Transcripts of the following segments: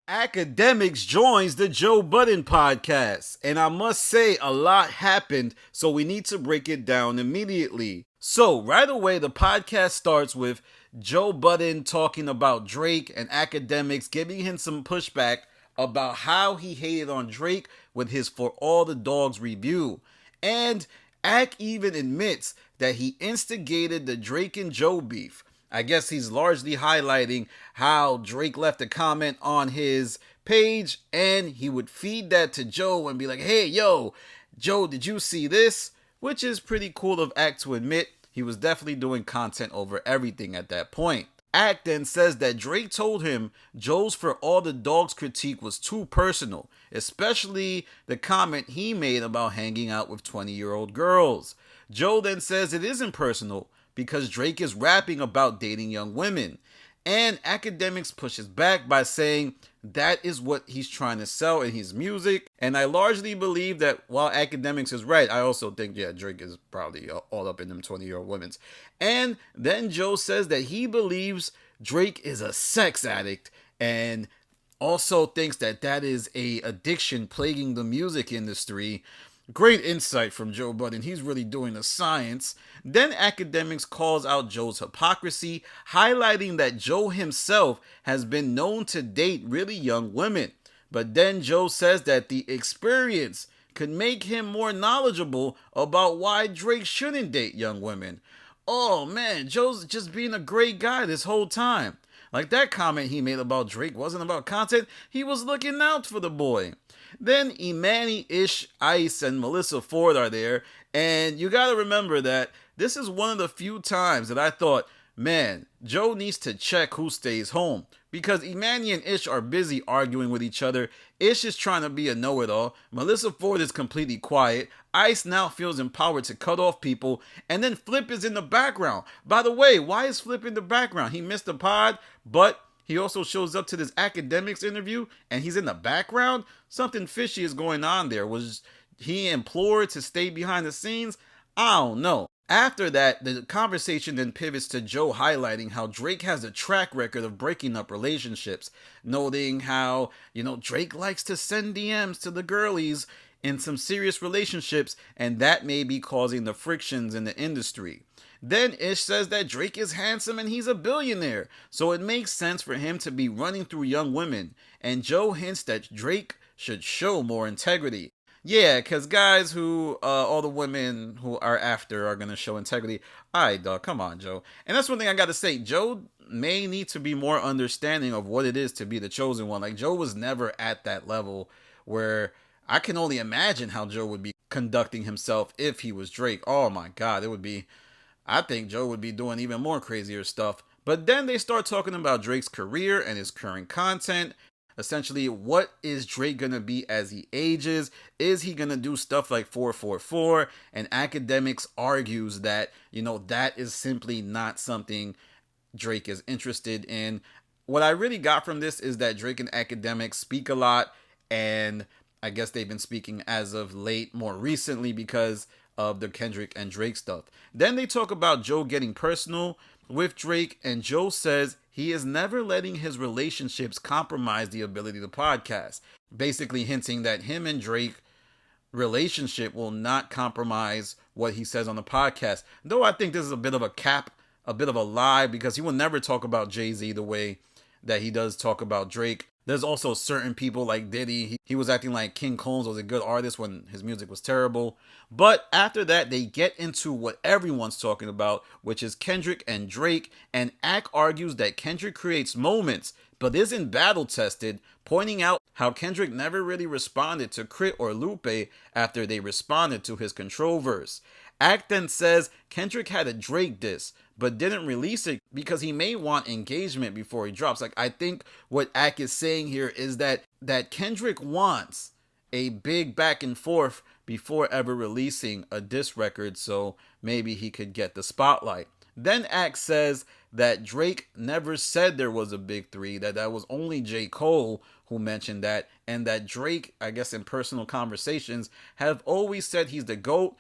Akademiks joins the Joe Budden podcast, and I must say a lot happened, so we need to break it down immediately. So right away, the podcast starts with Joe Budden talking about Drake and Akademiks giving him some pushback about how he hated on Drake with his For All the Dogs review. And Ak even admits that he instigated the Drake and Joe beef. I guess he's largely highlighting how Drake left a comment on his page and he would feed that to Joe and be like, hey, yo, Joe, did you see this? Which is pretty cool of Ak to admit. He was definitely doing content over everything at that point. Ak then says that Drake told him Joe's For All the Dogs critique was too personal, especially the comment he made about hanging out with 20-year-old girls. Joe then says it isn't personal because Drake is rapping about dating young women. And Akademiks pushes back by saying that is what he's trying to sell in his music. And I largely believe that while Akademiks is right, I also think, Drake is probably all up in them 20-year-old women's. And then Joe says that he believes Drake is a sex addict and also thinks that that is a addiction plaguing the music industry. Great insight from Joe Budden. He's really doing the science. Then Akademiks calls out Joe's hypocrisy, highlighting that Joe himself has been known to date really young women. But then Joe says that the experience could make him more knowledgeable about why Drake shouldn't date young women. Oh man, Joe's just being a great guy this whole time. Like that comment he made about Drake wasn't about content. He was looking out for the boy. Then Imani, Ish, Ice, and Melissa Ford are there. And you gotta remember that this is one of the few times that I thought, man, Joe needs to check who stays home. Because Imani and Ish are busy arguing with each other. Ish is trying to be a know-it-all. Melissa Ford is completely quiet. Ice now feels empowered to cut off people. And then Flip is in the background. By the way, why is Flip in the background? He missed the pod, but he also shows up to this Akademiks interview and he's in the background. Something fishy is going on there. Was he implored to stay behind the scenes? I don't know. After that, the conversation then pivots to Joe highlighting how Drake has a track record of breaking up relationships, noting how, Drake likes to send DMs to the girlies in some serious relationships, and that may be causing the frictions in the industry. Then Ish says that Drake is handsome and he's a billionaire, so it makes sense for him to be running through young women, and Joe hints that Drake should show more integrity. Yeah, because guys who, all the women who are after are going to show integrity. Alright, dog, come on, Joe. And that's one thing I got to say. Joe may need to be more understanding of what it is to be the chosen one. Like, Joe was never at that level where I can only imagine how Joe would be conducting himself if he was Drake. Oh my God, it would be, I think Joe would be doing even more crazier stuff. But then they start talking about Drake's career and his current content. Essentially, what is Drake going to be as he ages? Is he going to do stuff like 444? And Akademiks argues that, that is simply not something Drake is interested in. What I really got from this is that Drake and Akademiks speak a lot. And I guess they've been speaking as of late, more recently, because of the Kendrick and Drake stuff. Then they talk about Joe getting personal with Drake, and Joe says he is never letting his relationships compromise the ability to podcast, basically hinting that him and Drake relationship will not compromise what he says on the podcast. Though I think this is a bit of a cap, a bit of a lie, because he will never talk about Jay-Z the way that he does talk about Drake. There's also certain people like Diddy. He was acting like King Combs was a good artist when his music was terrible. But after that, they get into what everyone's talking about, which is Kendrick and Drake. And Ak argues that Kendrick creates moments, but isn't battle tested, pointing out how Kendrick never really responded to Crit or Lupe after they responded to his Control verse. Ak then says Kendrick had a Drake diss, but didn't release it because he may want engagement before he drops. Like, I think what Ak is saying here is that Kendrick wants a big back and forth before ever releasing a diss record, so maybe he could get the spotlight. Then Ak says that Drake never said there was a big three, that was only J. Cole who mentioned that, and that Drake, I guess in personal conversations, have always said he's the GOAT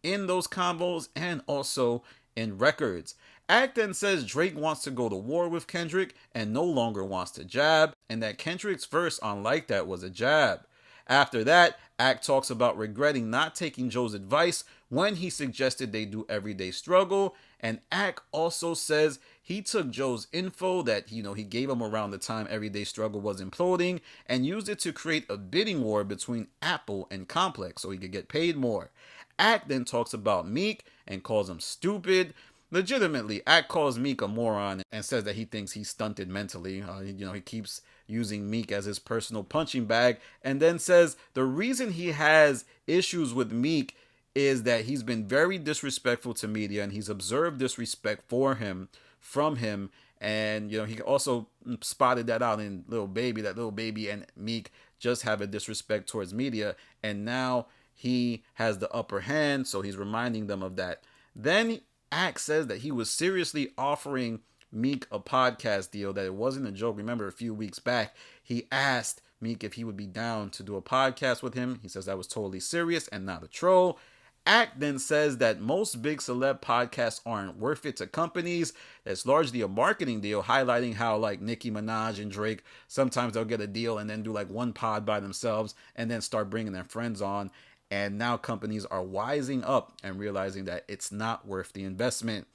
in those combos and also in records. Ak then says Drake wants to go to war with Kendrick and no longer wants to jab, and that Kendrick's verse on Like That was a jab. After that, Ak talks about regretting not taking Joe's advice when he suggested they do Everyday Struggle, and Ak also says he took Joe's info that he gave him around the time Everyday Struggle was imploding and used it to create a bidding war between Apple and Complex so he could get paid more. Ak then talks about Meek and calls him stupid. Legitimately, Ak calls Meek a moron and says that he thinks he's stunted mentally. He keeps using Meek as his personal punching bag, and then says the reason he has issues with Meek is that he's been very disrespectful to media and he's observed disrespect from him. And he also spotted that out in Lil Baby, that Lil Baby and Meek just have a disrespect towards media, and now he has the upper hand, so he's reminding them of that. Then Ak says that he was seriously offering Meek a podcast deal, that it wasn't a joke. Remember, a few weeks back, he asked Meek if he would be down to do a podcast with him. He says that was totally serious and not a troll. Ak then says that most big celeb podcasts aren't worth it to companies. That's largely a marketing deal, highlighting how like Nicki Minaj and Drake, sometimes they'll get a deal and then do like one pod by themselves and then start bringing their friends on. And now companies are wising up and realizing that it's not worth the investment.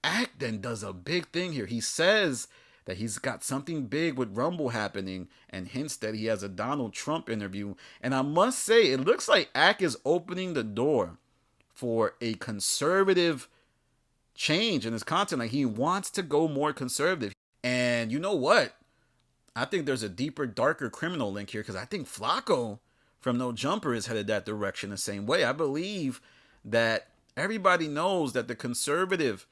Ak then does a big thing here. He says that he's got something big with Rumble happening and hints that he has a Donald Trump interview. And I must say, it looks like Ak is opening the door for a conservative change in his content. Like, he wants to go more conservative. And you know what? I think there's a deeper, darker criminal link here, because I think Flacco from No Jumper is headed that direction the same way. I believe that everybody knows that the conservative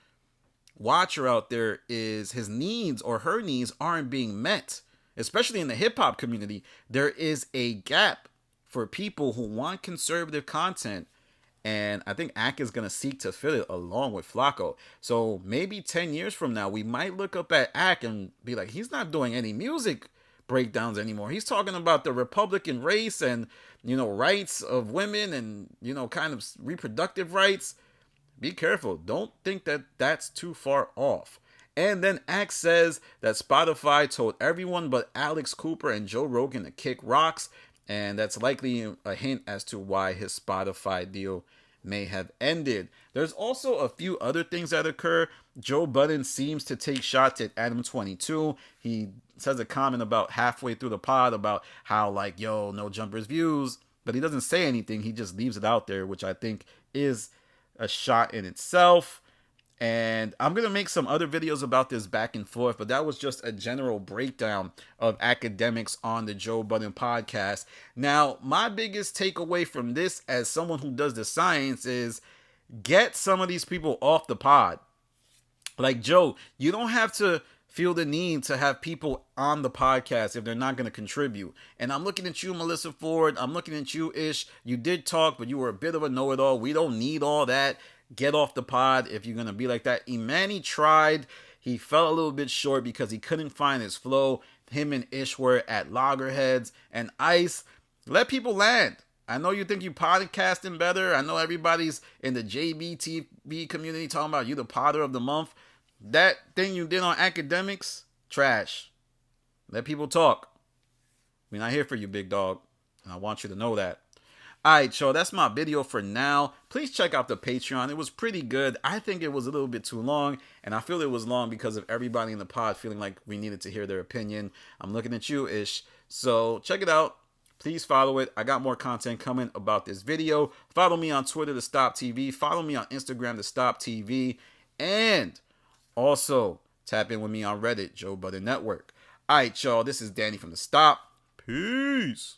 watcher out there is his needs or her needs aren't being met, especially in the hip hop community. There is a gap for people who want conservative content, and I think Ak is going to seek to fill it along with Flacco. So maybe 10 years from now, we might look up at Ak and be like, he's not doing any music breakdowns anymore. He's talking about the Republican race and, rights of women and, kind of reproductive rights. Be careful. Don't think that that's too far off. And then Ak says that Spotify told everyone but Alex Cooper and Joe Rogan to kick rocks, and that's likely a hint as to why his Spotify deal may have ended. There's also a few other things that occur. Joe Budden seems to take shots at Adam22. He says a comment about halfway through the pod about how No Jumper's views, but he doesn't say anything. He just leaves it out there, which I think is a shot in itself. And I'm going to make some other videos about this back and forth, but that was just a general breakdown of Akademiks on the Joe Budden podcast. Now, my biggest takeaway from this as someone who does the science is get some of these people off the pod. Like Joe, you don't have to feel the need to have people on the podcast if they're not going to contribute. And I'm looking at you, Melissa Ford. I'm looking at you, Ish. You did talk, but you were a bit of a know-it-all. We don't need all that. Get off the pod if you're going to be like that. Imani tried. He fell a little bit short because he couldn't find his flow. Him and Ish were at loggerheads. And Ice, let people land. I know you think you podcasting better. I know everybody's in the JBTV community talking about you the podder of the month. That thing you did on Akademiks, trash. Let people talk. We're not here for you, big dog. And I want you to know that. Alright, y'all, that's my video for now. Please check out the Patreon. It was pretty good. I think it was a little bit too long, and I feel it was long because of everybody in the pod feeling like we needed to hear their opinion. I'm looking at you, Ish. So check it out. Please follow it. I got more content coming about this video. Follow me on Twitter, The Stop TV. Follow me on Instagram, The Stop TV. And also tap in with me on Reddit, Joe Budden Network. Alright, y'all, this is Danny from The Stop. Peace.